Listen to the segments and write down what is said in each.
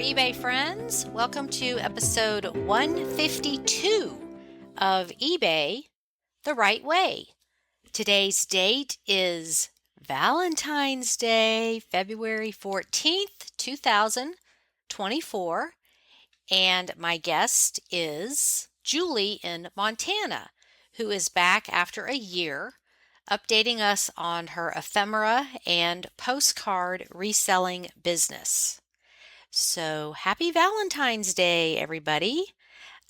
eBay friends. Welcome to episode 152 of eBay the Right Way. Today's date is Valentine's Day, February 14th, 2024. And my guest is Julie in Montana, who is back after a year, updating us on her ephemera and postcard reselling business. So happy Valentine's Day, everybody.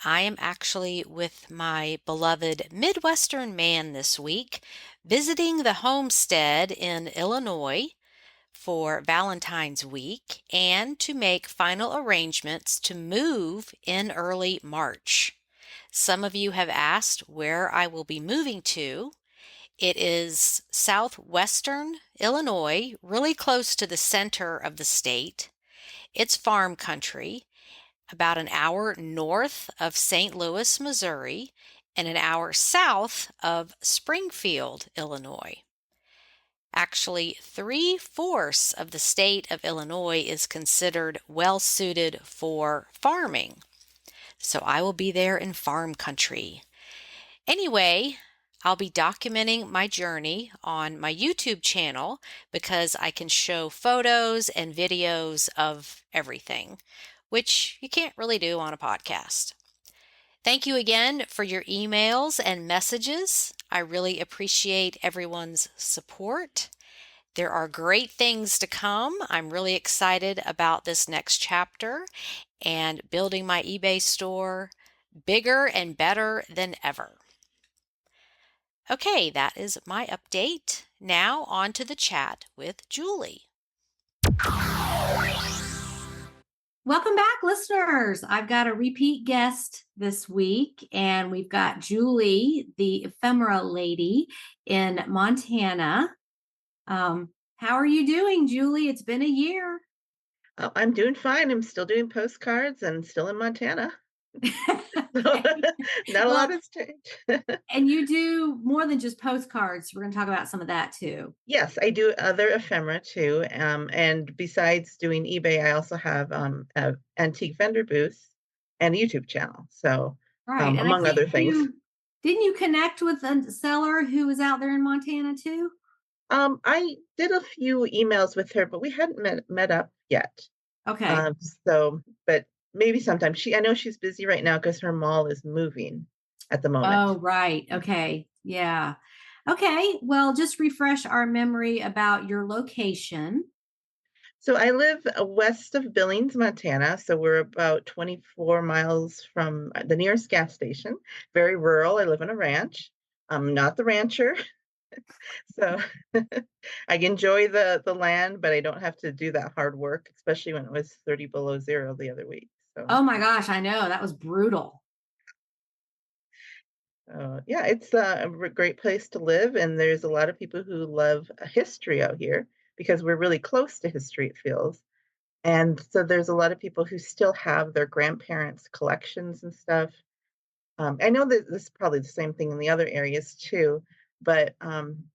I am actually with my beloved Midwestern man this week, visiting the homestead in Illinois for Valentine's week and to make final arrangements to move in early March. Some of you have asked where I will be moving to. It is southwestern Illinois, really close to the center of the state. It's farm country, about an hour north of St. Louis, Missouri, and an hour south of Springfield, Illinois. Actually, 3/4 of the state of Illinois is considered well-suited for farming. So I will be there in farm country. Anyway, I'll be documenting my journey on my YouTube channel because I can show photos and videos of everything, which you can't really do on a podcast. Thank you again for your emails and messages. I really appreciate everyone's support. There are great things to come. I'm really excited about this next chapter and building my eBay store bigger and better than ever. Okay, that is my update. Now on to the chat with Julie. Welcome back, listeners. I've got a repeat guest this week, and we've got Julie, the ephemera lady in Montana. How are you doing, Julie? It's been a year. Oh, I'm doing fine. I'm still doing postcards and still in Montana. Not a lot has changed. And you do more than just postcards. We're going to talk about some of that too. Yes, I do other ephemera too. And besides doing eBay, I also have an antique vendor booth and a YouTube channel. So, right. among other things. Didn't you connect with a seller who was out there in Montana too? I did a few emails with her, but we hadn't met up yet. Okay. But maybe sometime. I know she's busy right now because her mall is moving at the moment. Oh, right. Okay. Yeah. Okay. Well, just refresh our memory about your location. So I live west of Billings, Montana. So we're about 24 miles from the nearest gas station. Very rural. I live on a ranch. I'm not the rancher. So I enjoy the land, but I don't have to do that hard work, especially when it was 30 below zero the other week. So. Oh my gosh, I know. That was brutal. Yeah, it's a great place to live. And there's a lot of people who love history out here because we're really close to history, it feels. And so there's a lot of people who still have their grandparents' collections and stuff. I know that this is probably the same thing in the other areas too, but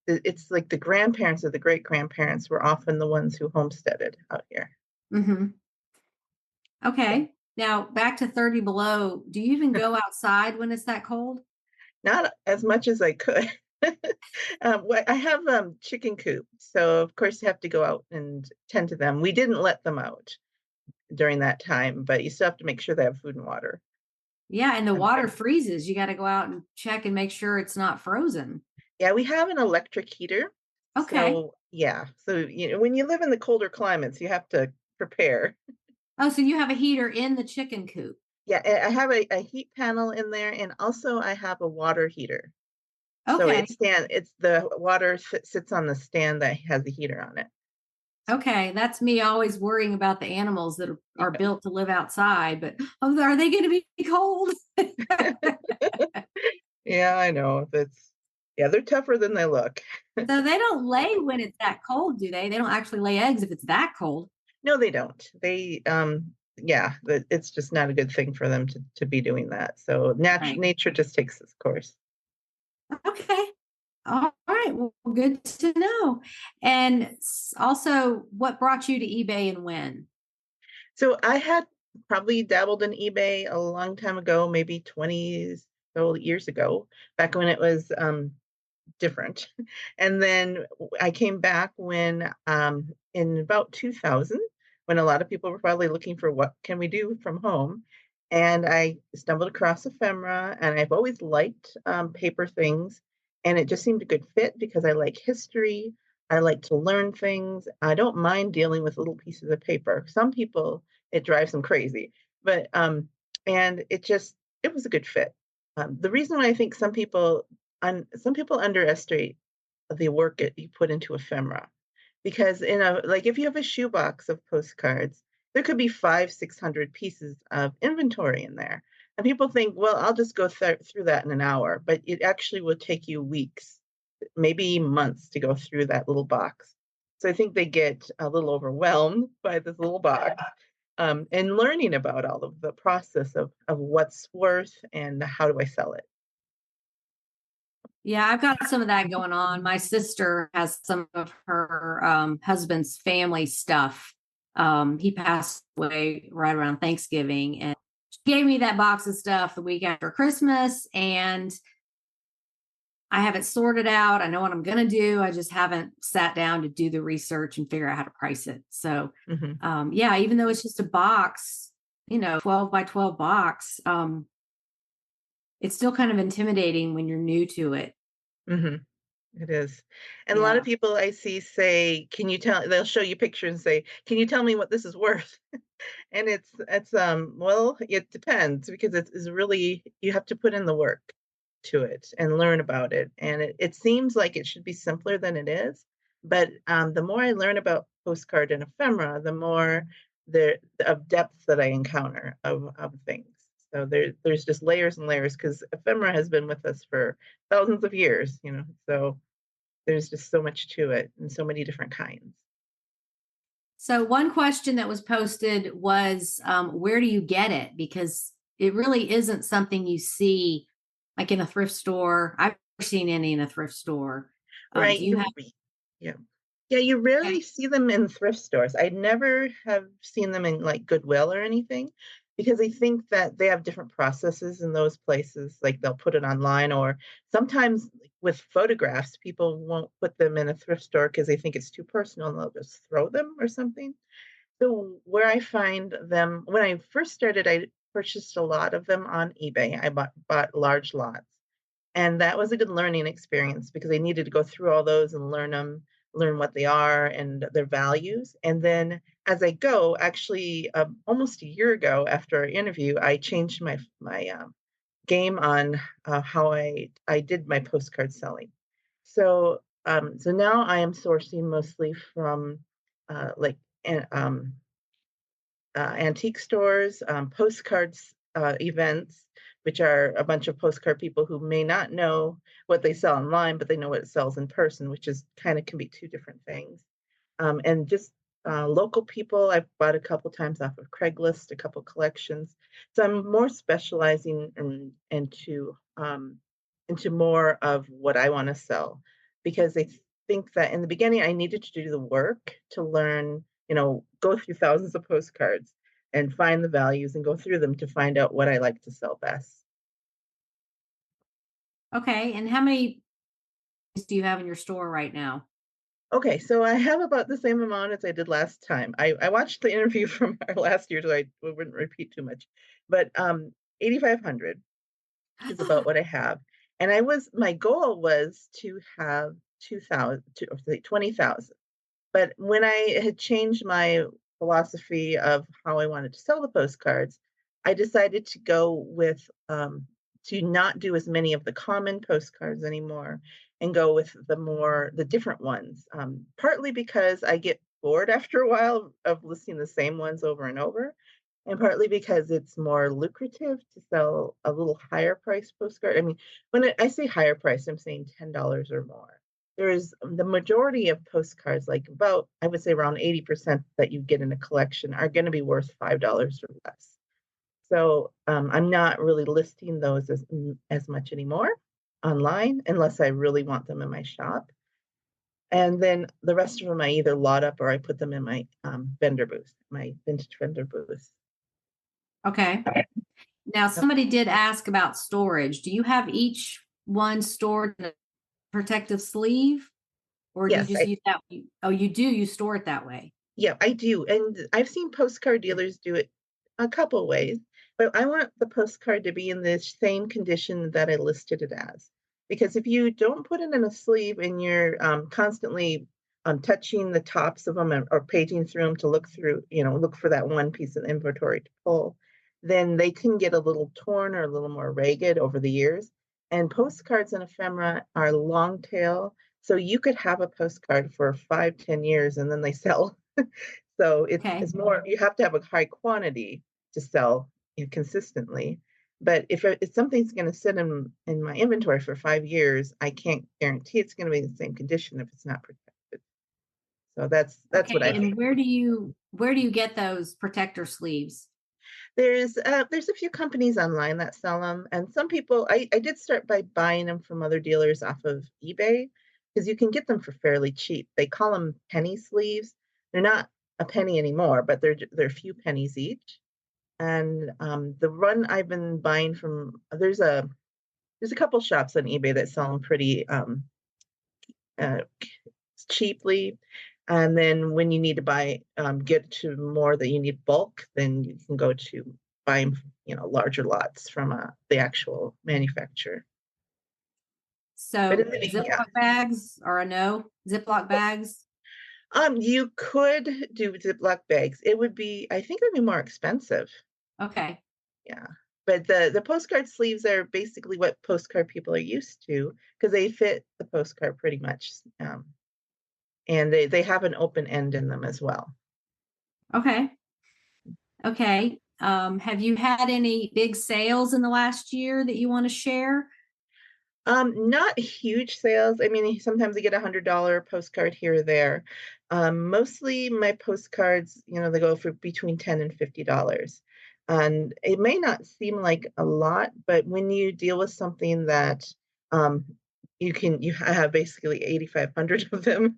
it's like the grandparents or the great-grandparents were often the ones who homesteaded out here. Mm-hmm. Okay. Now, back to 30 below. Do you even go outside when it's that cold? Not as much as I could. I have chicken coop, so of course you have to go out and tend to them. We didn't let them out during that time, but you still have to make sure they have food and water. Yeah, and the water freezes. You got to go out and check and make sure it's not frozen. Yeah, we have an electric heater. Okay. So, yeah. So, when you live in the colder climates, you have to prepare. Oh, so you have a heater in the chicken coop. Yeah, I have a heat panel in there, and also I have a water heater. Okay. So it's the water sits on the stand that has the heater on it. Okay, that's me always worrying about the animals that are built to live outside, but are they going to be cold? Yeah, I know. They're tougher than they look. So they don't lay when it's that cold, do they? They don't actually lay eggs if it's that cold. No, they don't. They it's just not a good thing for them to be doing that. So nature just takes its course. Okay. All right. Well, good to know. And also, what brought you to eBay and when? So I had probably dabbled in eBay a long time ago, maybe 20 so years ago, back when it was different. And then I came back when in about 2000, when a lot of people were probably looking for what can we do from home. And I stumbled across ephemera, and I've always liked paper things. And it just seemed a good fit because I like history. I like to learn things. I don't mind dealing with little pieces of paper. Some people, it drives them crazy, but and it was a good fit. The reason why I think some people underestimate the work that you put into ephemera because like if you have a shoebox of postcards, there could be 600 pieces of inventory in there. And people think, well, I'll just go through that in an hour, but it actually will take you weeks, maybe months to go through that little box. So I think they get a little overwhelmed by this little box and learning about all of the process of what's worth and how do I sell it. Yeah, I've got some of that going on. My sister has some of her husband's family stuff. He passed away right around Thanksgiving, and she gave me that box of stuff the week after Christmas, and I have it sorted out. I know what I'm going to do. I just haven't sat down to do the research and figure out how to price it. So, Hmm. yeah, even though it's just a box, 12 by 12 box, it's still kind of intimidating when you're new to it. Hmm. It is. And a lot of Yeah. people I see say, "Can you tell?" They'll show you pictures and say, "Can you tell me what this is worth?" And well, it depends because it's really you have to put in the work to it and learn about it. And it seems like it should be simpler than it is. But the more I learn about postcard and ephemera, the more of depth that I encounter of things. So there's just layers and layers because ephemera has been with us for thousands of years, so there's just so much to it and so many different kinds. So one question that was posted was, where do you get it? Because it really isn't something you see like in a thrift store. I've never seen any in a thrift store. Right, Do you have? yeah. Yeah, you Okay. rarely see them in thrift stores. I never have seen them in, like, Goodwill or anything because I think that they have different processes in those places, like, they'll put it online or sometimes, like, with photographs, people won't put them in a thrift store because they think it's too personal and they'll just throw them or something. So where I find them when I first started, I purchased a lot of them on eBay. I bought large lots. And that was a good learning experience because I needed to go through all those and learn what they are and their values. And then as I go, actually, almost a year ago after our interview, I changed my game on how I did my postcard selling. So now I am sourcing mostly from like an, antique stores, postcards events, which are a bunch of postcard people who may not know what they sell online, but they know what it sells in person, which is kind of can be two different things. And just local people, I've bought a couple times off of Craigslist, a couple collections. So I'm more specializing into more of what I want to sell because I think that in the beginning I needed to do the work to learn, go through thousands of postcards and find the values and go through them to find out what I like to sell best. Okay. And how many do you have in your store right now? Okay, so I have about the same amount as I did last time. I watched the interview from our last year, so I wouldn't repeat too much. But 8,500 is about what I have. And my goal was to have 2,000 or say 20,000. But when I had changed my philosophy of how I wanted to sell the postcards, I decided to go with to not do as many of the common postcards anymore and go with the different ones. Partly because I get bored after a while of listing the same ones over and over, and partly because it's more lucrative to sell a little higher price postcard. I mean, I say higher price, I'm saying $10 or more. There's the majority of postcards, like about, I would say around 80% that you get in a collection are going to be worth $5 or less. So I'm not really listing those as much anymore online unless I really want them in my shop. And then the rest of them I either lot up or I put them in my vendor booth, my vintage vendor booth. Okay. Now, somebody did ask about storage. Do you have each one stored in a protective sleeve, or do you Yes, just use that? Oh, you do. You store it that way. yeah, I do. And I've seen postcard dealers do it a couple ways, but I want the postcard to be in the same condition that I listed it as. Because if you don't put it in a sleeve and you're constantly touching the tops of them or paging through them to look through, look for that one piece of inventory to pull, then they can get a little torn or a little more ragged over the years. And postcards and ephemera are long tail. So you could have a postcard for 5, 10 years and then they sell. So Okay. it's more, you have to have a high quantity to sell consistently. But if something's going to sit in my inventory for 5 years, I can't guarantee it's going to be in the same condition if it's not protected. So that's Okay. what I And think. where do you get those protector sleeves? There's a few companies online that sell them, and some people I did start by buying them from other dealers off of eBay because you can get them for fairly cheap. They call them penny sleeves. They're not a penny anymore, but they're a few pennies each. And the one I've been buying from there's a couple shops on eBay that sell them pretty uh, cheaply. And then when you need to buy, get to more that you need bulk, then you can go to buying, larger lots from the actual manufacturer. But So in the, yeah, Ziploc bags or a no? Ziploc bags? you could do Ziploc bags. I think it would be more expensive. Okay. Yeah. But the postcard sleeves are basically what postcard people are used to because they fit the postcard pretty much. And they have an open end in them as well. Okay. Okay. Have you had any big sales in the last year that you want to share? Not huge sales. I mean, sometimes I get $100 postcard here or there. Mostly my postcards, they go for between $10 and $50. And it may not seem like a lot, but when you deal with something that um, you have basically 8,500 of them,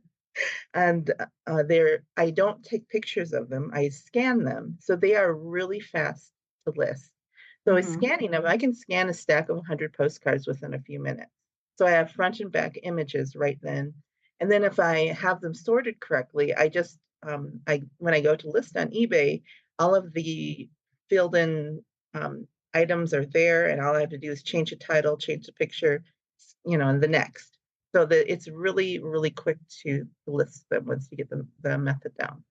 and I don't take pictures of them. I scan them, so they are really fast to list. So with Mm-hmm. scanning them, I can scan a stack of 100 postcards within a few minutes. So I have front and back images right then. And then if I have them sorted correctly, I just when I go to list on eBay, all of the filled in items are there, and all I have to do is change the title, change the picture, and the next. So that it's really, really quick to list them once you get the method down.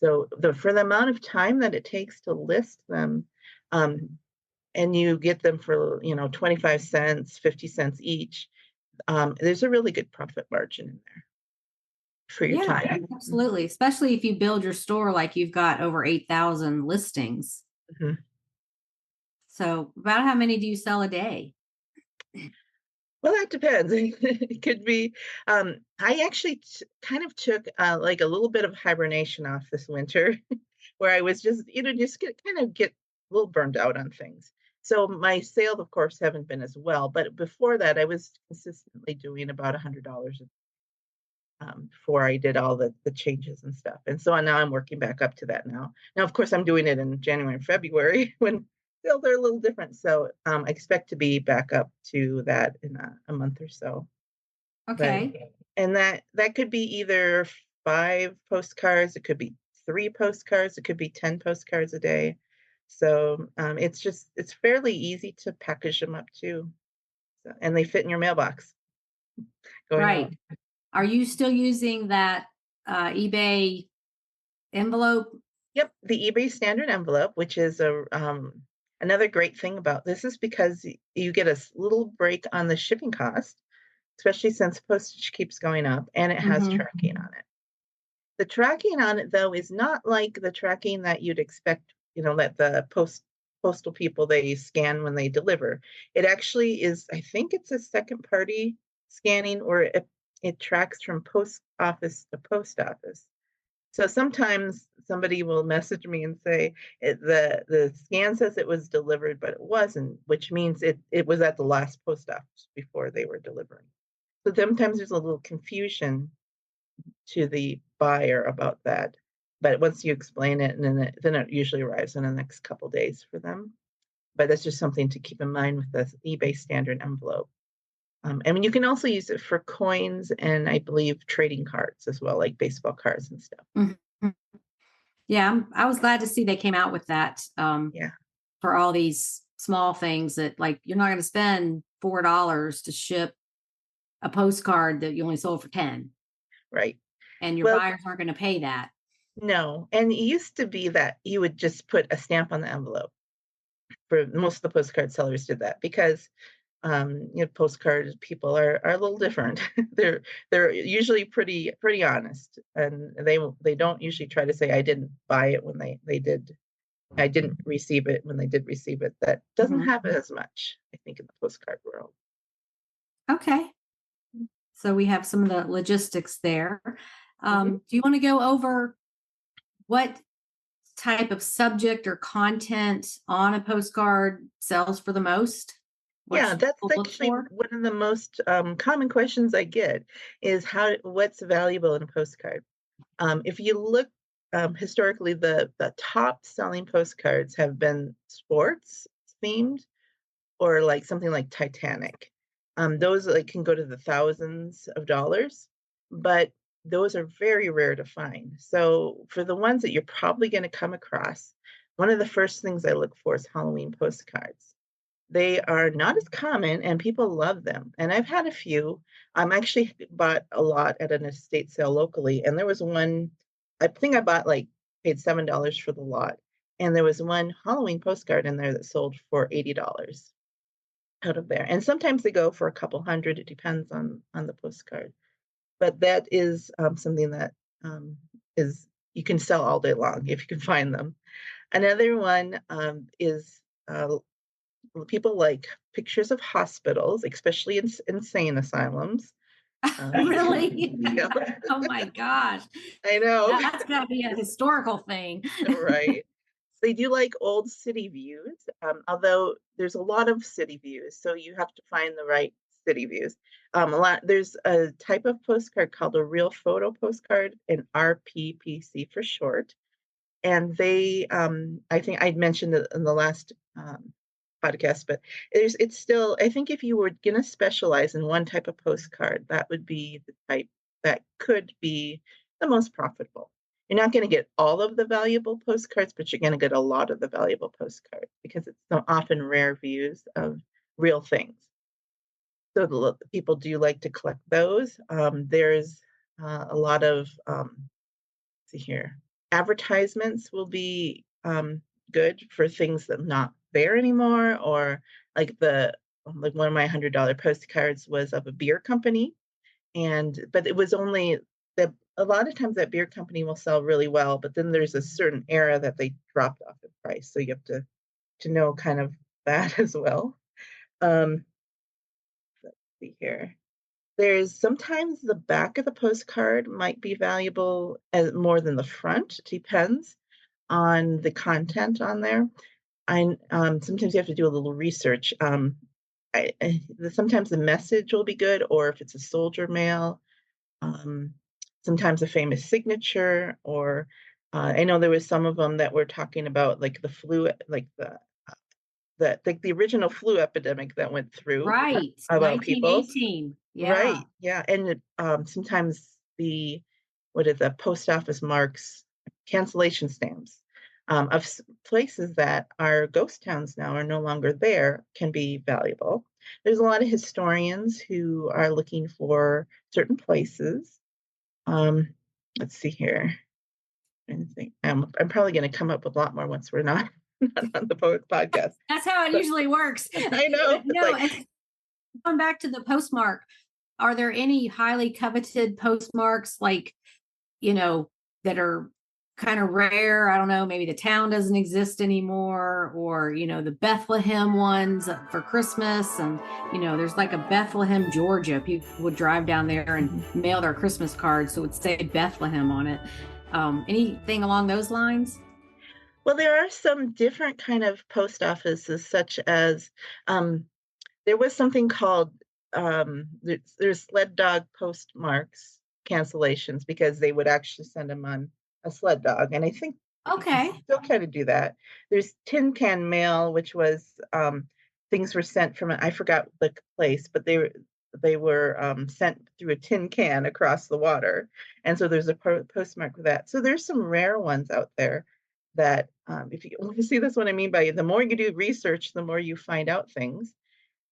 So for the amount of time that it takes to list them, and you get them for 25 cents, 50 cents each, there's a really good profit margin in there for your Yeah, time. absolutely. Especially if you build your store like you've got over 8,000 listings. Mhm. So about how many do you sell a day? Well, that depends. It could be. I actually kind of took like a little bit of hibernation off this winter, where I was just, just get a little burned out on things. So my sales, of course, haven't been as well. But before that, I was consistently doing about $100 before I did all the changes and stuff. And so now I'm working back up to that now. Now, of course, I'm doing it in January and February when sales are a little different. So I expect to be back up to that in a month or so. Okay. And that could be either 5 postcards, it could be 3 postcards, it could be 10 postcards a day. So it's fairly easy to package them up too. So, and they fit in your mailbox going Right. out. Are you still using that eBay envelope? Yep, the eBay standard envelope, which is another great thing about this is because you get a little break on the shipping cost, especially since postage keeps going up, and it has Mm-hmm. tracking on it. The tracking on it, though, is not like the tracking that you'd expect, that the postal people they scan when they deliver. It actually is, I think it's a second party scanning, or it tracks from post office to post office. So sometimes somebody will message me and say the scan says it was delivered, but it wasn't, which means it was at the last post office before they were delivering. So sometimes there's a little confusion to the buyer about that. But once you explain it, and then it usually arrives in the next couple days for them. But that's just something to keep in mind with the eBay standard envelope. I mean, you can also use it for coins and I believe trading cards as well, like baseball cards and stuff. Mhm. Yeah, I was glad to see they came out with that Yeah, for all these small things that, like, you're not going to spend $4 to ship a postcard that you only sold for 10, right. and your Well, buyers aren't going to pay that. no, and it used to be that you would just put a stamp on the envelope. For most of the postcard sellers did that because postcard people are a little different. they're usually pretty honest, and they don't usually try to say I didn't buy it when they did. I didn't receive it when they did receive it. That doesn't Mhm. happen as much, I think, in the postcard world. Okay. So we have some of the logistics there. Mhm. Do you want to go over what type of subject or content on a postcard sells for the most? What Yeah, should that's people look actually for? one of the most common questions I get is what's valuable in a postcard. If you look historically, the top selling postcards have been sports themed or like something like Titanic. Those like can go to the thousands of dollars, but those are very rare to find. So for the ones that you're probably going to come across, one of the first things I look for is Halloween postcards. They are not as common and people love them. And I've had a few. I'm actually bought a lot at an estate sale locally. And there was one, I think I bought like paid $7 for the lot. And there was one Halloween postcard in there that sold for $80 out of there. And sometimes they go for a couple hundred. It depends on the postcard. But that is something that is you can sell all day long if you can find them. Another one is people like pictures of hospitals, especially in insane asylums. Really? Yeah, Oh my gosh. I know, That's got to be a historical thing. right? They do like old city views, although there's a lot of city views, so you have to find the right city views. There's a type of postcard called a real photo postcard, an RPPC for short, and they I think I'd mentioned it in the last podcast, but it's still I think if you were gonna specialize in one type of postcard, that would be the type that could be the most profitable. You're not gonna get all of the valuable postcards, but you're gonna get a lot of the valuable postcards because it's so often rare views of real things. So the people do like to collect those. There's a lot of see here. Advertisements will be good for things that are not there anymore, or like one of my $100 postcards was of a beer company, and but it was only that a lot of times that beer company will sell really well, but then there's a certain era that they dropped off in price, so you have to know kind of that as well. Um, let's see here. There's sometimes the back of the postcard might be valuable as more than the front. Depends on the content on there. Sometimes you have to do a little research. Sometimes the message will be good, or if it's a soldier mail, um, sometimes a famous signature, or I know there was some of them that were talking about like the flu, like the original flu epidemic that went through Right. about people. 1918. Yeah. Right, yeah, and sometimes what is the post office marks cancellation stamps of places that are ghost towns now are no longer there can be valuable. There's a lot of historians who are looking for certain places. Um, let's see here. Anything? I'm probably going to come up with a lot more once we're not, not on the podcast. That's how it But usually works. I know But it's no, like and going back to the postmark, are there any highly coveted postmarks, like, that are kind of rare? I don't know, maybe the town doesn't exist anymore, or, the Bethlehem ones for Christmas. And, there's like a Bethlehem, Georgia. People would drive down there and mhm. mail their Christmas cards, so it would say Bethlehem on it. Anything along those lines? Well, there are some different kind of post offices, such as um, there was something called there's sled dog postmarks, cancellations because they would actually send them on a sled dog. And I think you can Okay. still kind of do that. There's tin can mail, which was things were sent from I forgot the place, but they were sent through a tin can across the water, and so there's a postmark for that. So there's some rare ones out there that if you see that's what I mean by the more you do research, the more you find out things.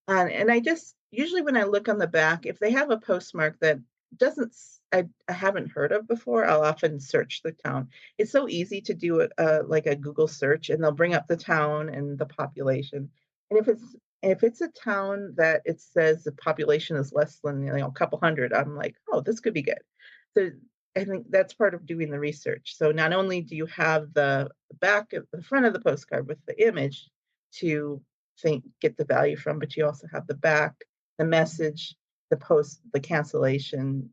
And I just usually when I look on the back, if they have a postmark that doesn't I haven't heard of before, I'll often search the town. It's so easy to do like a Google search, and they'll bring up the town and the population. And if it's a town that it says the population is less than a couple hundred, I'm like, oh, this could be good. So I think that's part of doing the research. So not only do you have the back of the front of the postcard with the image to get the value from, but you also have the back, the message, the cancellation,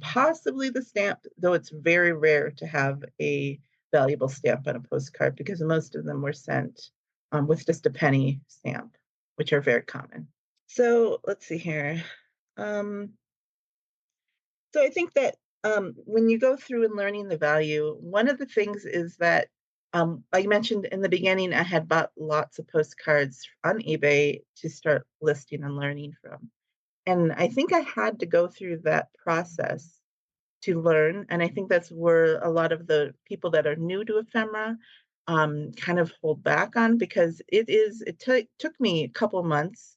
possibly the stamp, though it's very rare to have a valuable stamp on a postcard because most of them were sent with just a penny stamp, which are very common. So let's see here. Um, so I think that when you go through and learning the value, one of the things is that I mentioned in the beginning, I had bought lots of postcards on eBay to start listing and learning from. And I think I had to go through that process to learn. And I think that's where a lot of the people that are new to ephemera kind of hold back on because it took me a couple months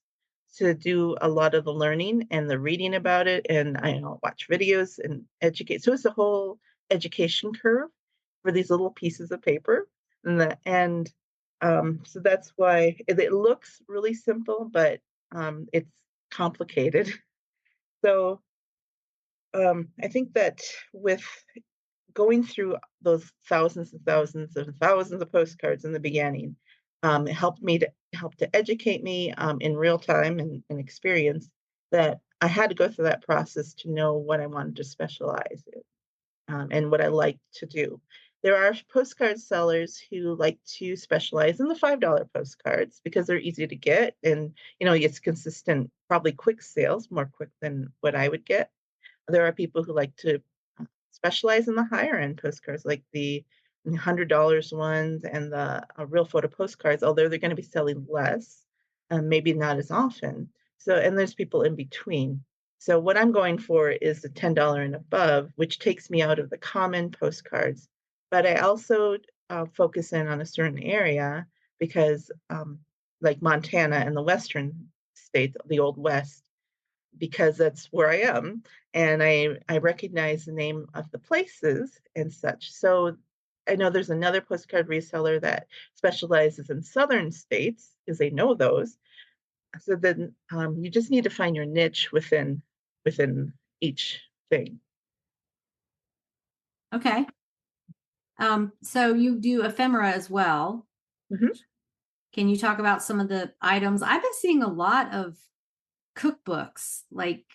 to do a lot of the learning and the reading about it. And watch videos and educate. So it's a whole education curve for these little pieces of paper. So that's why it looks really simple, but it's complicated. So I think that with going through those thousands of postcards in the beginning, it helped to educate me in real time and experience that I had to go through that process to know what I wanted to specialize in and what I like to do. There are postcard sellers who like to specialize in the $5 postcards because they're easy to get and it's consistent, probably quick sales, more quick than what I would get. There are people who like to specialize in the higher end postcards, like the $100 ones and the real photo postcards, although they're going to be selling less, maybe not as often. So, and there's people in between. So, what I'm going for is the $10 and above, which takes me out of the common postcards. But I also focus in on a certain area because, like Montana and the Western states, the Old West, because that's where I am, and I recognize the name of the places and such. So I know there's another postcard reseller that specializes in southern states because they know those. So then you just need to find your niche within each thing. Okay. So you do ephemera as well. Mhm. Can you talk about some of the items? I've been seeing a lot of cookbooks, like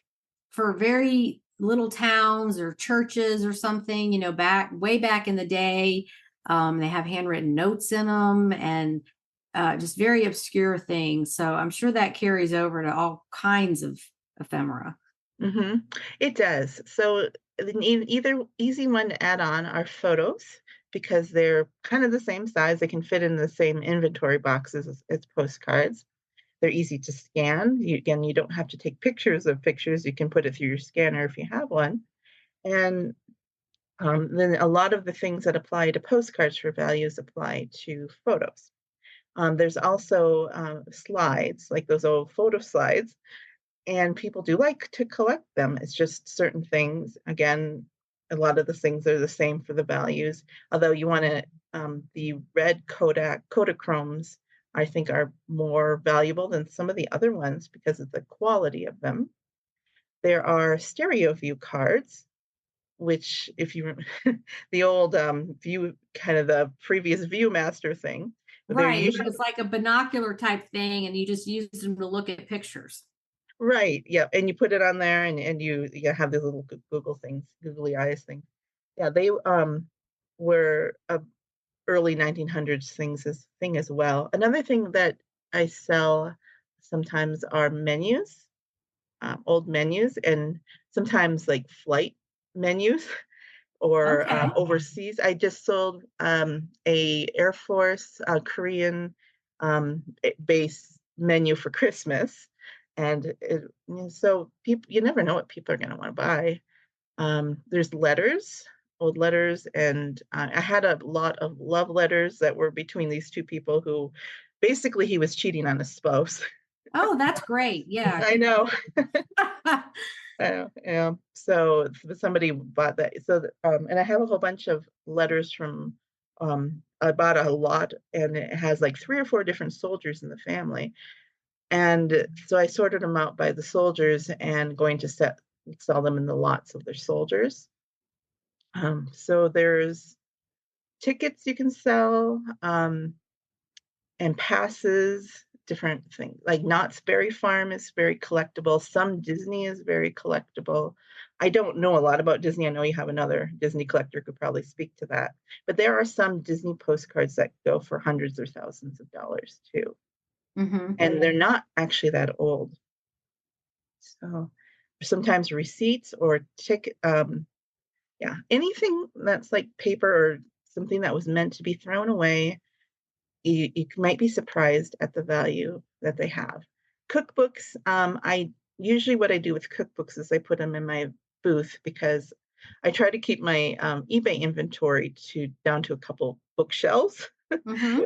for very little towns or churches or something, way back in the day. They have handwritten notes in them and just very obscure things. So I'm sure that carries over to all kinds of ephemera. Mhm. It does. So either easy one to add on are photos because they're kind of the same size. They can fit in the same inventory boxes as postcards. They're easy to scan. Again, you don't have to take pictures of pictures. You can put it through your scanner if you have one. And then a lot of the things that apply to postcards for values apply to photos. There's also slides, like those old photo slides, and people do like to collect them. It's just certain things. Again, a lot of the things are the same for the values, although you want to, the red Kodachromes, I think are more valuable than some of the other ones because of the quality of them. There are stereo view cards, which if you the old view, kind of the previous Viewmaster thing, but they're Right. usually It's like a binocular type thing, and you just use them to look at pictures. right, yeah, and you put it on there, and you have these little Google things, googly eyes things. Yeah, they were a early 1900s thing as well. Another thing that I sell sometimes are menus, old menus, and sometimes like flight menus or Okay. overseas. I just sold a Air Force Korean base menu for Christmas, and so people, you never know what people are going to want to buy. There's letters, old letters, and I had a lot of love letters that were between these two people who basically he was cheating on his spouse. Oh, that's great. Yeah. I know. Yeah. So somebody bought that. So, and I have a whole bunch of letters from, I bought a lot and it has like 3 or 4 different soldiers in the family. And so I sorted them out by the soldiers and going to sell them in the lots of their soldiers. So there's tickets you can sell, and passes, different things. Like Knott's Berry Farm is very collectible. Some Disney is very collectible. I don't know a lot about Disney. I know you have another Disney collector who could probably speak to that. But there are some Disney postcards that go for hundreds or thousands of dollars too. Hmm. And they're not actually that old. So sometimes receipts or ticket, yeah, anything that's like paper or something that was meant to be thrown away, you might be surprised at the value that they have. Cookbooks, I usually what I do with cookbooks is I put them in my booth because I try to keep my eBay inventory down to a couple bookshelves. Hmm.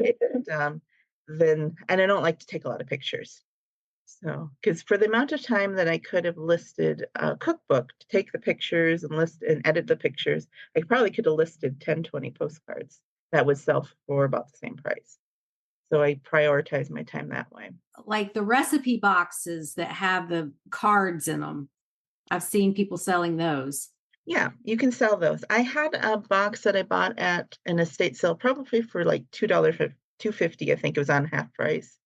And I don't like to take a lot of pictures. So, because for the amount of time that I could have listed a cookbook to take the pictures and list and edit the pictures, I probably could have listed 10, 20 postcards that would sell for about the same price. So I prioritize my time that way. Like the recipe boxes that have the cards in them. I've seen people selling those. Yeah, you can sell those. I had a box that I bought at an estate sale, probably for like $2 for $2.50. I think it was on half price.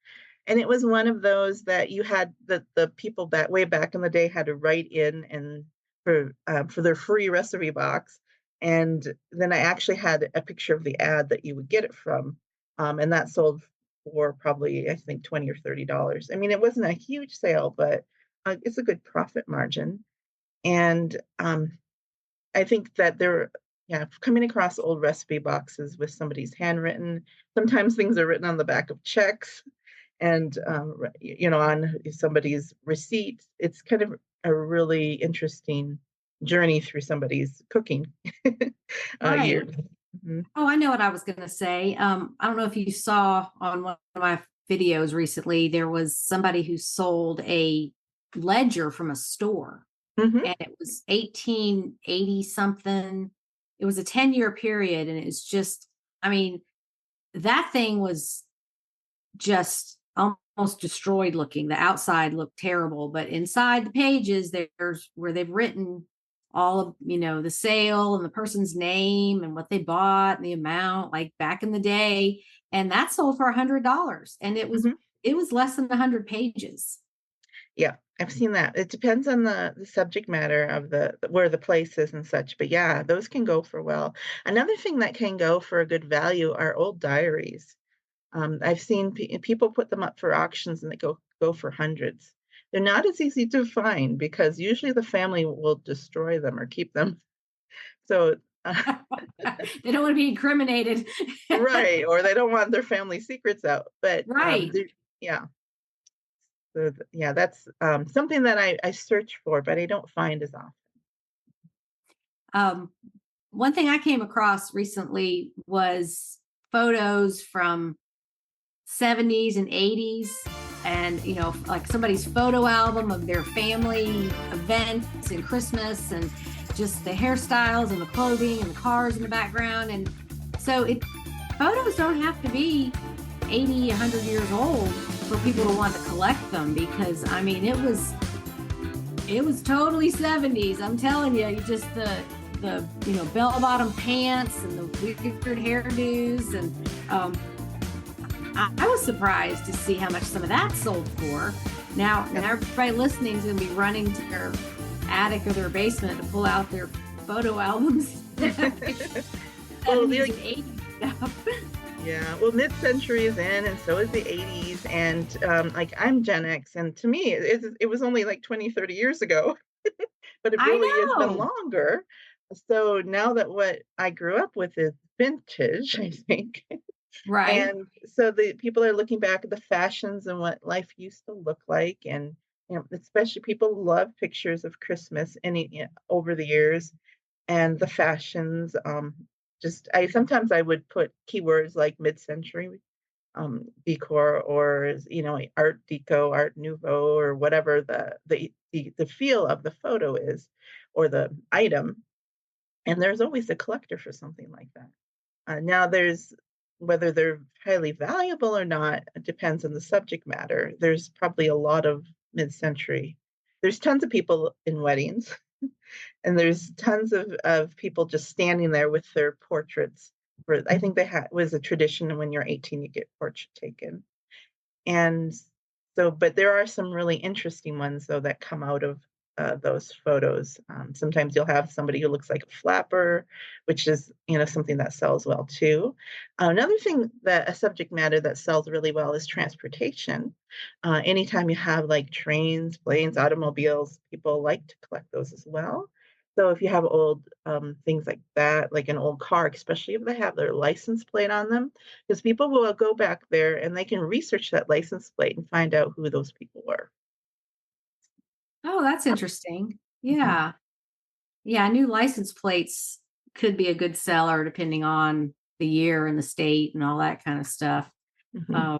And it was one of those that you had the people back way back in the day had to write in and for their free recipe box. And then I actually had a picture of the ad that you would get it from. And that sold for probably, I think, $20 or $30. I mean, it wasn't a huge sale, but it's a good profit margin. And I think that yeah, coming across old recipe boxes with somebody's handwritten, sometimes things are written on the back of checks and, on somebody's receipt. It's kind of a really interesting journey through somebody's cooking Right. years. Mhm. Oh, I know what I was going to say. I don't know if you saw on one of my videos recently, there was somebody who sold a ledger from a store Mhm. and it was 1880 something. It was a 10-year period. And it's just, I mean, that thing was just almost destroyed looking. The outside looked terrible, but inside the pages, there's where they've written all of, the sale and the person's name and what they bought and the amount, like back in the day. And that sold for $100. And Mhm. it was less than 100 pages. Yeah, I've seen that. It depends on the subject matter of where the place is and such, but yeah, those can go for well. Another thing that can go for a good value are old diaries. I've seen people put them up for auctions and they go for hundreds. They're not as easy to find because usually the family will destroy them or keep them. So, They don't want to be incriminated. right, or they don't want their family secrets out. But Right. yeah, so yeah, that's something that I search for, but I don't find as often. Um, One thing I came across recently was photos from 70s and 80s and like somebody's photo album of their family events and Christmas and just the hairstyles and the clothing and the cars in the background. And so photos don't have to be 80, 100 years old for people to want to collect them, because I mean it was totally 70s. I'm telling you, just the bell-bottom pants and the weird hairdos. And I was surprised to see how much some of that sold for. Now everybody listening is going to be running to their attic or their basement to pull out their photo albums. Well, 70s and 80s stuff. Yeah, well, mid-century is in, and so is the 80s. And like I'm Gen X, and to me, it was only like 20, 30 years ago, but it I really has been know. longer. So now that what I grew up with is vintage, I think. Right. And so the people are looking back at the fashions and what life used to look like, and, especially people love pictures of Christmas over the years and the fashions, just I sometimes I would put keywords like mid-century, decor or, art deco, art nouveau, or whatever the feel of the photo is or the item, and there's always a collector for something like that. Now there's whether they're highly valuable or not, it depends on the subject matter. There's probably a lot of mid-century. There's tons of people in weddings, and there's tons of people just standing there with their portraits. I think they had was a tradition when you're 18, you get portrait taken. And but there are some really interesting ones though that come out of those photos. Sometimes you'll have somebody who looks like a flapper, which is something that sells well too. Another thing that a subject matter that sells really well is transportation. Anytime you have like trains, planes, automobiles, people like to collect those as well. So if you have old things like that, like an old car, especially if they have their license plate on them, because people will go back there and they can research that license plate and find out who those people were. Oh, that's interesting. Mhm, Yeah. Yeah, new license plates could be a good seller depending on the year and the state and all that kind of stuff. mhm. Uh,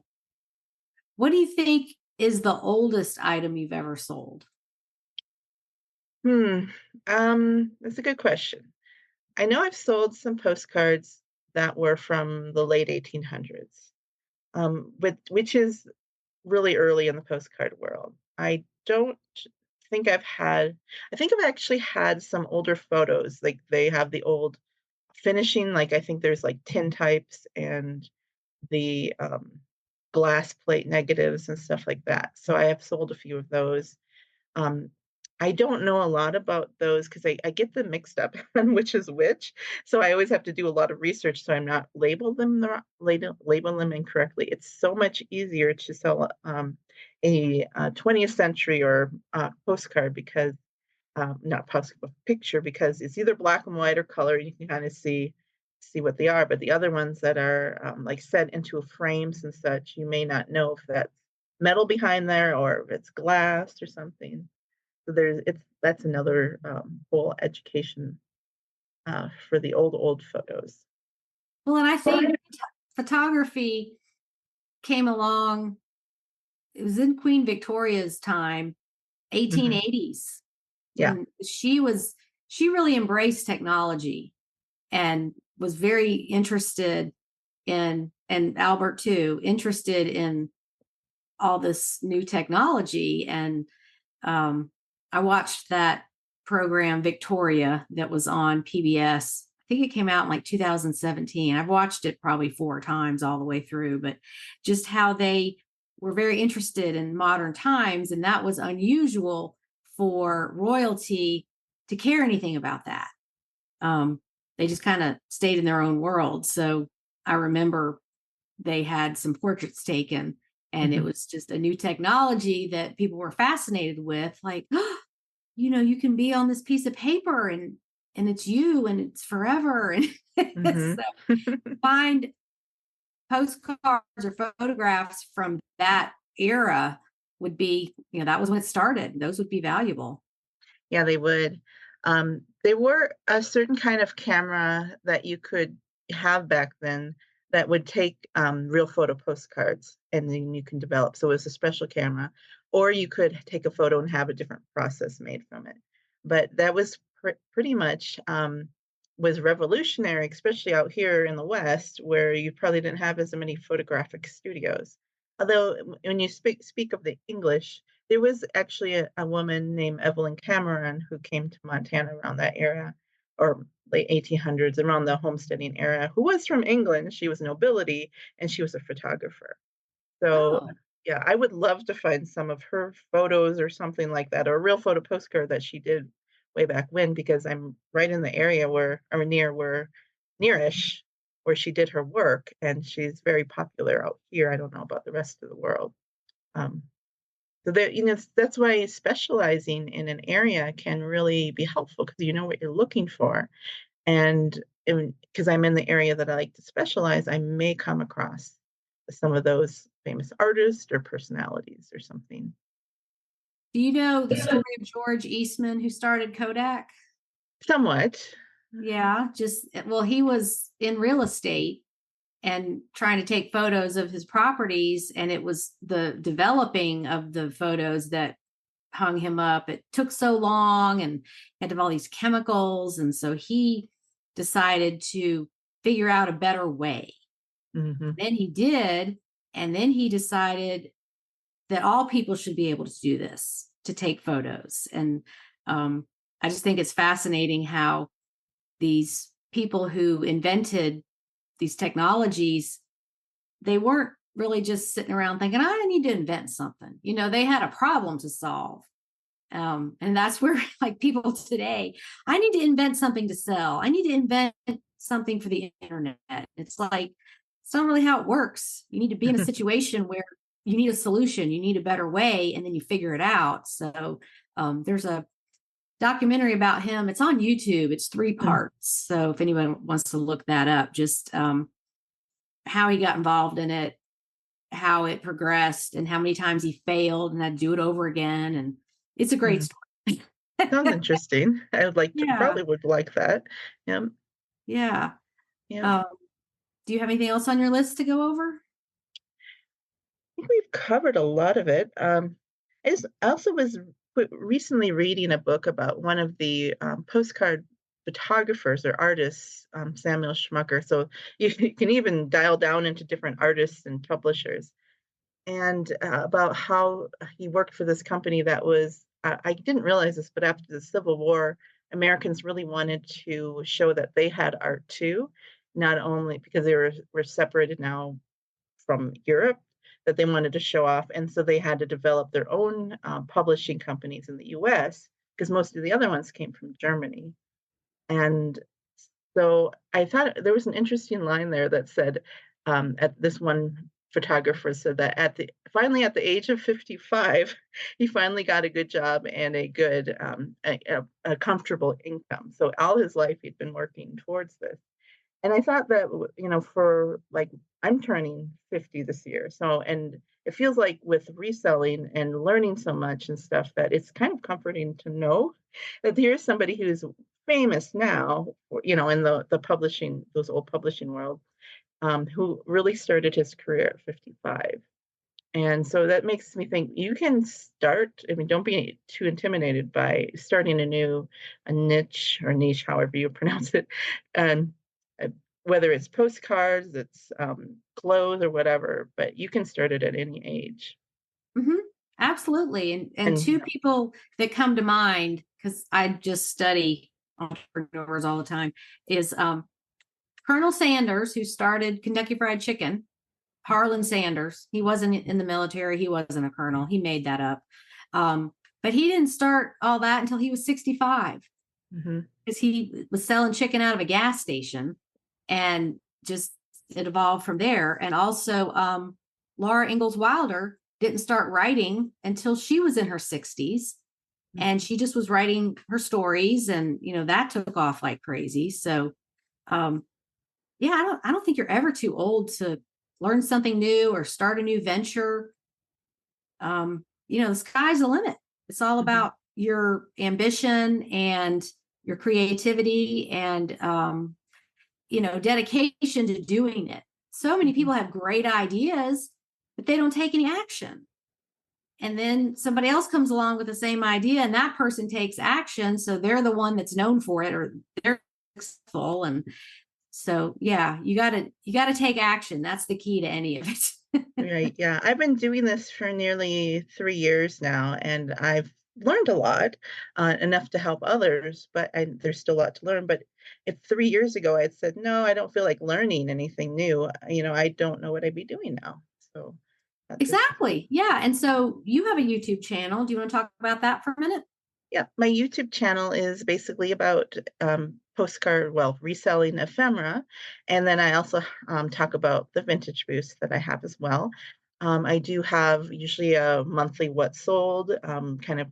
what do you think is the oldest item you've ever sold? Hmm. That's a good question. I know I've sold some postcards that were from the late 1800s, but which is really early in the postcard world. Don't think I think I've actually had some older photos. Like they have the old finishing, like I think there's like tin types and the glass plate negatives and stuff like that. So I have sold a few of those. Um, I don't know a lot about those because I get them mixed up on which is which. So I always have to do a lot of research so I'm not label them incorrectly. It's so much easier to sell a 20th century or postcard because not postcard, picture because it's either black and white or color. And you can kind of see what they are. But the other ones that are like set into frames and such, you may not know if that's metal behind there or if it's glass or something. So that's another whole education for the old photos. Well, and I think photography came along, it was in Queen Victoria's time, Hmm. 1880s. Yeah. And she really embraced technology and was very interested in, and Albert too, interested in all this new technology. And I watched that program Victoria that was on PBS. I think it came out in like 2017. I've watched it probably 4 times all the way through, but just how they were very interested in modern times. And that was unusual for royalty to care anything about that. Um, they just kind of stayed in their own world. So I remember they had some portraits taken, and it Hmm. was just a new technology that people were fascinated with, like, you can be on this piece of paper and it's you and it's forever. And Hmm. so find postcards or photographs from that era would be, that was when it started. Those would be valuable. Yeah, they would. They were a certain kind of camera that you could have back then that would take real photo postcards and then you can develop. So it was a special camera, or you could take a photo and have a different process made from it. But that was pretty much was revolutionary, especially out here in the West, where you probably didn't have as many photographic studios. Although when you speak of the English, there was actually a woman named Evelyn Cameron who came to Montana around that era, or late 1800s, around the homesteading era, who was from England. She was nobility and she was a photographer. So, Oh, yeah, I would love to find some of her photos or something like that, or a real photo postcard that she did way back when, because I'm right in the area or nearish where she did her work, and she's very popular out here. I don't know about the rest of the world. Um, So that, that's why specializing in an area can really be helpful because you know what you're looking for. And because I'm in the area that I like to specialize, I may come across some of those famous artists or personalities or something. Do you know the story of George Eastman, who started Kodak? Somewhat. Yeah, well, he was in real estate and trying to take photos of his properties, and it was the developing of the photos that hung him up. It took so long and had to have all these chemicals, and so he decided to figure out a better way. Hmm. Then he did, and then he decided that all people should be able to do this, to take photos. And I just think it's fascinating how these people who invented these technologies, they weren't really just sitting around thinking, I need to invent something. They had a problem to solve. And that's where, like, people today, I need to invent something to sell. I need to invent something for the internet. It's like, it's not really how it works. You need to be in a situation where you need a solution, you need a better way, and then you figure it out. So there's a documentary about him. It's on YouTube. It's 3 parts. So if anyone wants to look that up, just how he got involved in it, how it progressed, and how many times he failed and had to do it over again. And it's a great story. Sounds interesting. I would like to, Yeah. probably would like that. Yeah. Yeah. Yeah. Do you have anything else on your list to go over? Think we've covered a lot of it. I also was recently reading a book about one of the postcard photographers or artists, Samuel Schmucker. So you can even dial down into different artists and publishers, and about how he worked for this company that was. I didn't realize this, but after the Civil War, Americans really wanted to show that they had art too, not only because they were separated now from Europe that they wanted to show off. And so they had to develop their own publishing companies in the US because most of the other ones came from Germany. And so I thought there was an interesting line there that said, at this one photographer said that finally at the age of 55, he finally got a good job and a good, a comfortable income. So all his life he'd been working towards this. And I thought that, for like, I'm turning 50 this year. So, and it feels like with reselling and learning so much and stuff that it's kind of comforting to know that here's somebody who's famous now, in the publishing, those old publishing world, who really started his career at 55. And so that makes me think you can start, I mean, don't be too intimidated by starting a niche, however you pronounce it. And uh, whether it's postcards, it's clothes or whatever, but you can start it at any age. Hmm. Absolutely. And And two people that come to mind, because I just study entrepreneurs all the time, is Colonel Sanders, who started Kentucky Fried Chicken. Harlan Sanders. He wasn't in the military. He wasn't a colonel. He made that up. But he didn't start all that until he was 65, mhm, because he was selling chicken out of a gas station, and just it evolved from there. And also, Laura Ingalls Wilder didn't start writing until she was in her 60s. And she just was writing her stories, and that took off like crazy. So yeah, I don't think you're ever too old to learn something new or start a new venture. The sky's the limit. It's all mhm, about your ambition and your creativity and dedication to doing it. So many mhm, people have great ideas, but they don't take any action. And then somebody else comes along with the same idea, and that person takes action. So they're the one that's known for it, or they're successful. And so, yeah, you gotta take action. That's the key to any of it. Right. Yeah. I've been doing this for nearly 3 years now, and I've learned a lot, enough to help others, but there's still a lot to learn. But if 3 years ago I had said, no, I don't feel like learning anything new, I don't know what I'd be doing now. So that's it. Exactly. Yeah. And so you have a YouTube channel. Do you want to talk about that for a minute? Yeah, my YouTube channel is basically about reselling ephemera. And then I also talk about the vintage booths that I have as well. I do have usually a monthly what's sold, kind of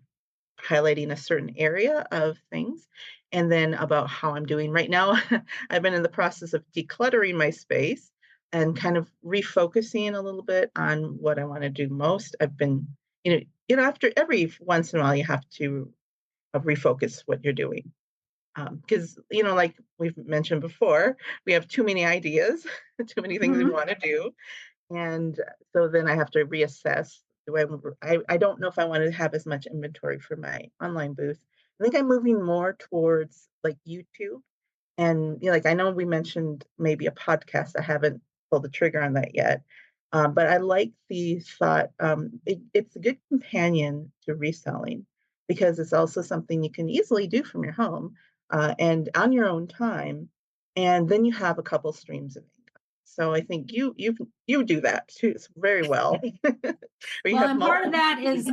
highlighting a certain area of things, and then about how I'm doing right now. I've been in the process of decluttering my space and kind of refocusing a little bit on what I want to do most. I've been, after every once in a while, you have to refocus what you're doing. Because, like we've mentioned before, we have too many ideas, too many things we Mhm. want to do. And so then I have to reassess. I don't know if I want to have as much inventory for my online booth. I think I'm moving more towards like YouTube. And like I know we mentioned maybe a podcast. I haven't pulled the trigger on that yet. But I like the thought. It's a good companion to reselling because it's also something you can easily do from your home and on your own time. And then you have a couple streams of income. So I think you do that too very well. Or you Well, have and part of multiple. that is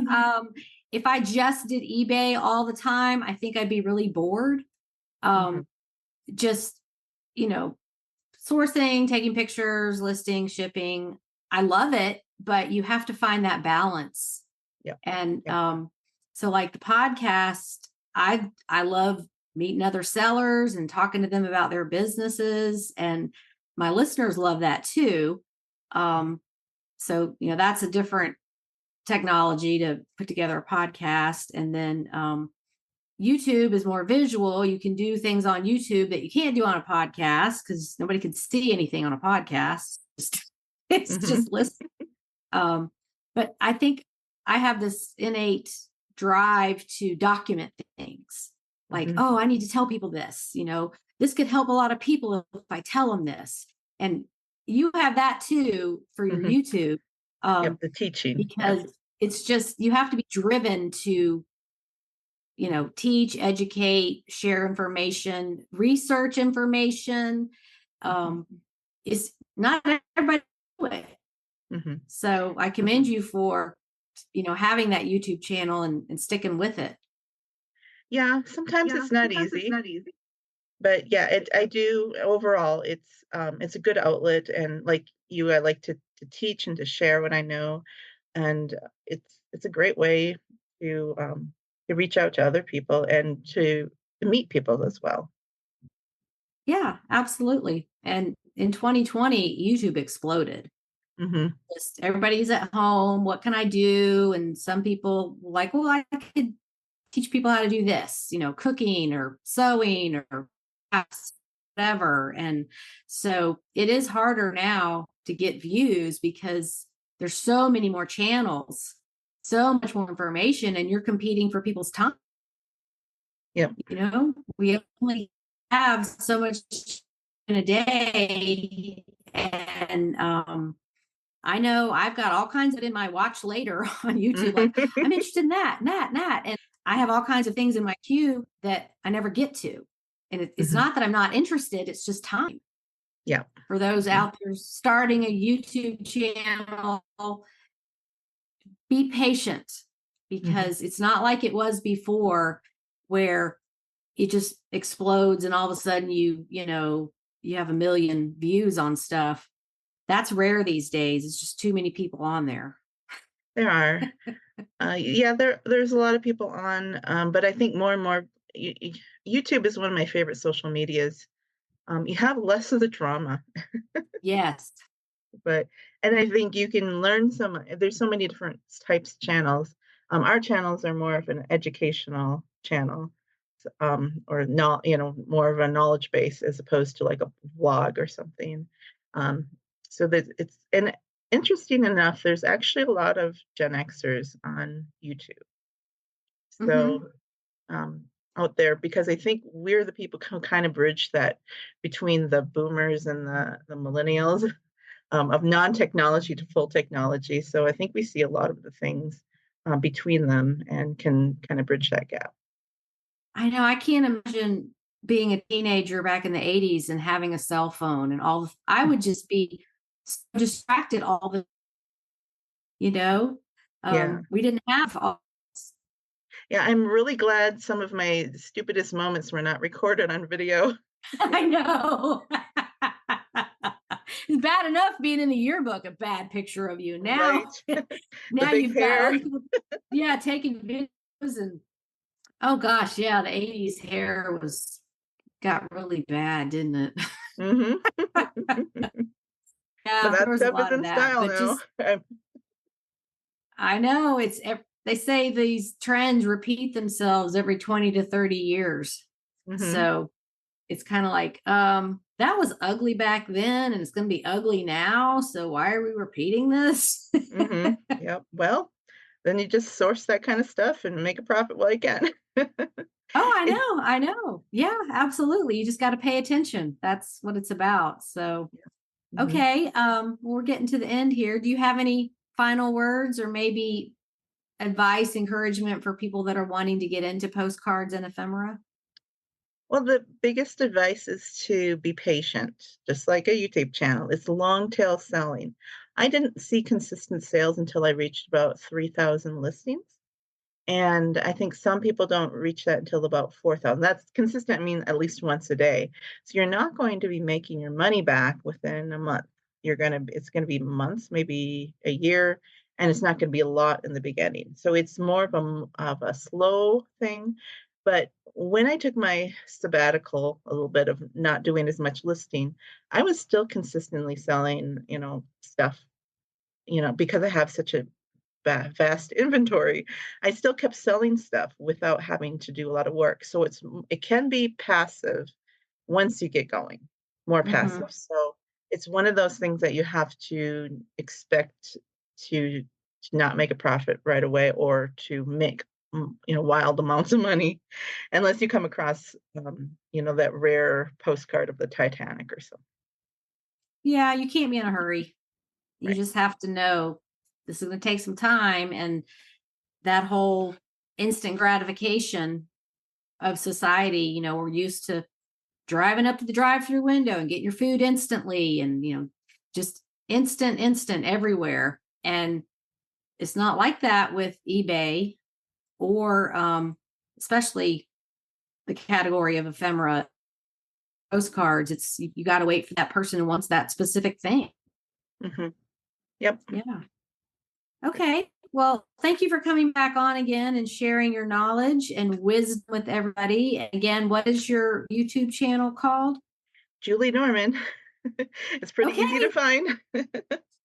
if I just did eBay all the time, I think I'd be really bored. Mhm, Just, you know, sourcing, taking pictures, listing, shipping. I love it, but you have to find that balance. yeah, And yeah. so like the podcast, I love meeting other sellers and talking to them about their businesses. And my listeners love that too. Um, so that's a different technology to put together a podcast. And then YouTube is more visual. You can do things on YouTube that you can't do on a podcast because nobody can see anything on a podcast. It's Mhm, just listen. But I think I have this innate drive to document things. Like, mhm, oh, I need to tell people this. This could help a lot of people if I tell them this. And you have that too for your mhm. YouTube, Yep, um, the teaching. Yeah. because it's just you have to be driven to teach, educate, share information, research information. Mhm, Um, it's not everybody do it. mhm. So I commend you for, having that YouTube channel and sticking with it. Yeah, sometimes Yeah, it's not sometimes it's easy, not easy. but yeah, I do overall, it's a good outlet, and like you, I like to teach and to share what I know, and it's a great way to reach out to other people and to meet people as well. Yeah, absolutely. And in 2020, YouTube exploded. Mhm, Just everybody's at home. What can I do? And some people like, well, I could teach people how to do this, cooking or sewing or crafts, whatever. And so it is harder now to get views because there's so many more channels, so much more information, and you're competing for people's time. yep, We only have so much in a day. And I know I've got all kinds of in my watch later on YouTube, like I'm interested in that, and that, and that. And I have all kinds of things in my queue that I never get to. And it's mhm, not that I'm not interested, it's just time. yeah, For those mhm, out there starting a YouTube channel, be patient mhm. because it's not like it was before where it just explodes and all of a sudden you have a million views on stuff. That's rare these days. It's just too many people on there. There are. Yeah, there's a lot of people on, but I think more and more YouTube is one of my favorite social medias. You have less of the drama, Yes. but and I think you can learn there's so many different types of channels. Our channels are more of an educational channel, or not, more of a knowledge base as opposed to like a vlog or something. Um, so that it's and interesting enough, there's actually a lot of Gen Xers on YouTube. Hmm. So um, out there because I think we're the people who kind of bridge that between the boomers and the millennials of non-technology to full technology. So I think we see a lot of the things between them and can kind of bridge that gap. I know. I can't imagine being a teenager back in the 80s and having a cell phone and I would just be so distracted all the, you know, Yeah. we didn't have all. Yeah, I'm really glad some of my stupidest moments were not recorded on video. I know. It's bad enough being in the yearbook, a bad picture of you. Now, Right. The now big you've got hair. all these people, yeah, taking videos and oh gosh, yeah, the 80s hair got really bad, didn't it? Hmm. But Yeah, there that was a stuff is lot of in that, style but now. just I know they say these trends repeat themselves every 20 to 30 years. Hmm. So it's kind of like, that was ugly back then and it's going to be ugly now. So why are we repeating this? Hmm. Yep. Well, then you just source that kind of stuff and make a profit while you can. Oh, It, I know. Yeah, absolutely. You just got to pay attention. That's what it's about. So, mhm. okay, we're getting to the end here. Do you have any final words or maybe advice, encouragement for people that are wanting to get into postcards and ephemera? Well, the biggest advice is to be patient, just like a YouTube channel. It's long tail selling. I didn't see consistent sales until I reached about 3,000 listings. And I think some people don't reach that until about 4,000. That's consistent, I mean, at least once a day. So you're not going to be making your money back within a month. It's gonna be months, maybe a year, and it's not gonna be a lot in the beginning. So it's more of a slow thing. But when I took my sabbatical, a little bit of not doing as much listing, I was still consistently selling, stuff, because I have such a vast inventory. I still kept selling stuff without having to do a lot of work. So it can be passive once you get going, more Mm-hmm. passive. So it's one of those things that you have to expect to, to not make a profit right away or to make wild amounts of money unless you come across that rare postcard of the Titanic or something. Yeah, you can't be in a hurry. You Right. just have to know this is going to take some time. And that whole instant gratification of society, we're used to driving up to the drive-through window and getting your food instantly and, just instant everywhere. And it's not like that with eBay or especially the category of ephemera postcards. It's you got to wait for that person who wants that specific thing. Hmm. Yep. Yeah. Okay. Well, thank you for coming back on again and sharing your knowledge and wisdom with everybody. Again, what is your YouTube channel called? Julie Norman. It's pretty easy to Okay. find.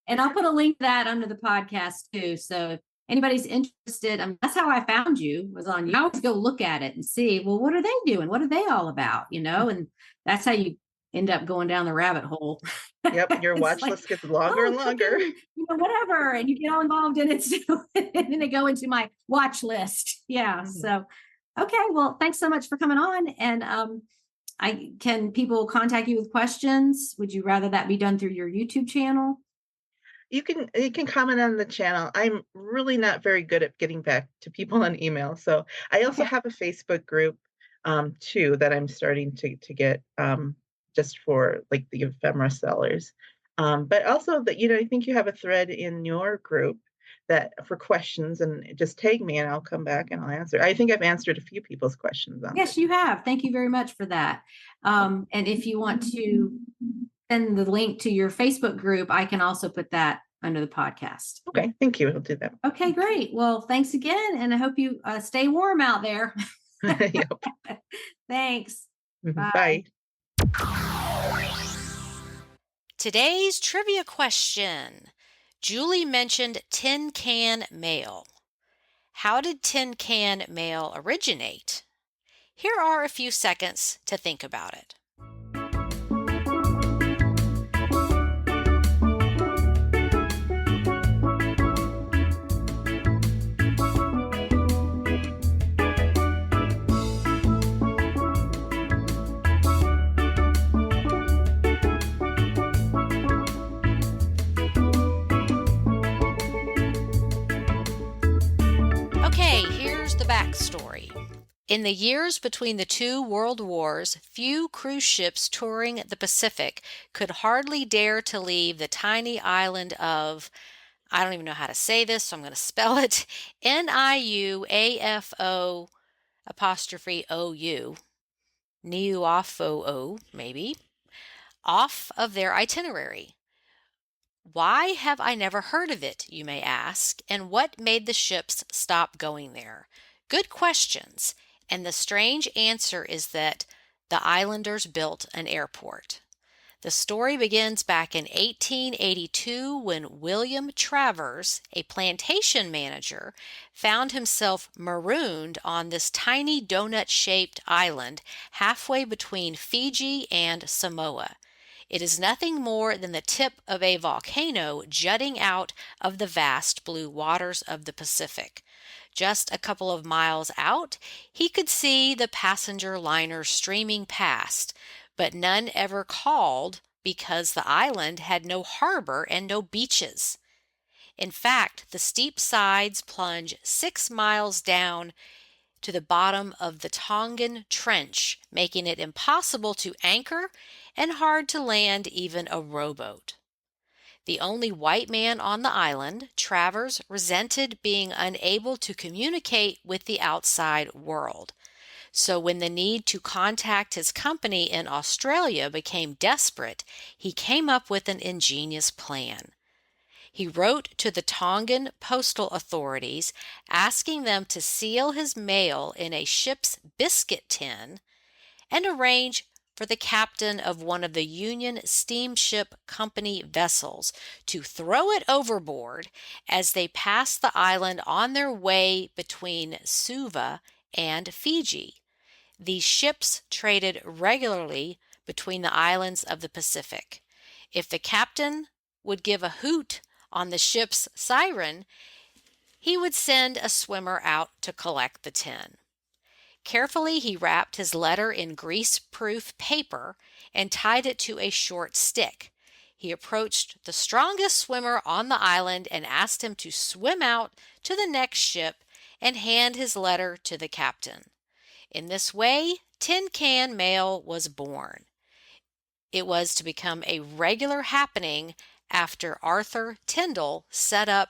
And I'll put a link to that under the podcast too. So if anybody's interested, that's how I found you was on you. I always go look at it and see, well, what are they doing? What are they all about? And that's how you end up going down the rabbit hole. Yep, your It's watch like, list gets longer oh, and longer. cooking, whatever. And you get all involved in it. And then they go into my watch list. Yeah. Mhm. So, okay. Well, thanks so much for coming on. And can people contact you with questions? Would you rather that be done through your YouTube channel? You can comment on the channel. I'm really not very good at getting back to people on email. So I also Okay. have a Facebook group too that I'm starting to get just for like the ephemera sellers. But also that I think you have a thread in your group that for questions and just tag me and I'll come back and I'll answer. I think I've answered a few people's questions on there Yes, you too. have. Thank you very much for that. And if you want to send the link to your Facebook group, I can also put that under the podcast. Okay, thank you. I'll do that. Okay, great. Well, thanks again. And I hope you stay warm out there. Yep. Thanks. Bye. Bye. Today's trivia question. Julie mentioned tin can mail. How did tin can mail originate? Here are a few seconds to think about it. Okay, here's the backstory. In the years between the two world wars, few cruise ships touring the Pacific could hardly dare to leave the tiny island of, I don't even know how to say this, so I'm going to spell it, Niuafo apostrophe OU, Niuafoo, maybe, off of their itinerary. Why have I never heard of it, you may ask, and what made the ships stop going there? Good questions, and the strange answer is that the islanders built an airport. The story begins back in 1882 when William Travers, a plantation manager, found himself marooned on this tiny donut-shaped island halfway between Fiji and Samoa. It is nothing more than the tip of a volcano jutting out of the vast blue waters of the Pacific. Just a couple of miles out, he could see the passenger liners streaming past, but none ever called because the island had no harbor and no beaches. In fact, the steep sides plunge 6 miles down to the bottom of the Tongan Trench, making it impossible to anchor and hard to land even a rowboat. The only white man on the island, Travers resented being unable to communicate with the outside world. So when the need to contact his company in Australia became desperate, he came up with an ingenious plan. He wrote to the Tongan postal authorities asking them to seal his mail in a ship's biscuit tin and arrange for the captain of one of the Union Steamship Company vessels to throw it overboard as they passed the island on their way between Suva and Fiji. These ships traded regularly between the islands of the Pacific. If the captain would give a hoot on the ship's siren, he would send a swimmer out to collect the tin. Carefully, he wrapped his letter in grease-proof paper and tied it to a short stick. He approached the strongest swimmer on the island and asked him to swim out to the next ship and hand his letter to the captain. In this way, Tin Can Maale was born. It was to become a regular happening after Arthur Tyndall set up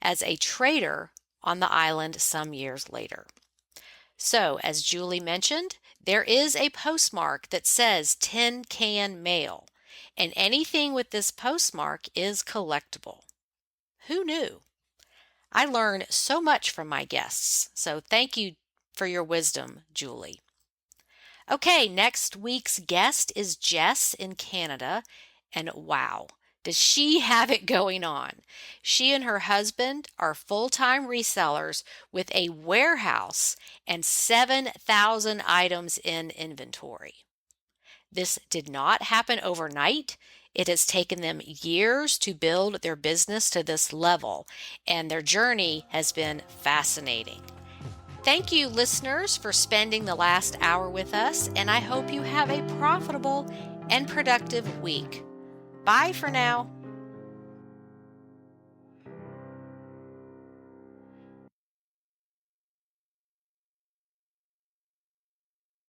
as a trader on the island some years later. So, as Julie mentioned, there is a postmark that says Tin Can Maale, and anything with this postmark is collectible. Who knew? I learn so much from my guests, so thank you for your wisdom, Julie. Okay, next week's guest is Jess in Canada, and wow, does she have it going on. She and her husband are full-time resellers with a warehouse and 7,000 items in inventory. This did not happen overnight. It has taken them years to build their business to this level, and their journey has been fascinating. Thank you, listeners, for spending the last hour with us, and I hope you have a profitable and productive week. Bye for now.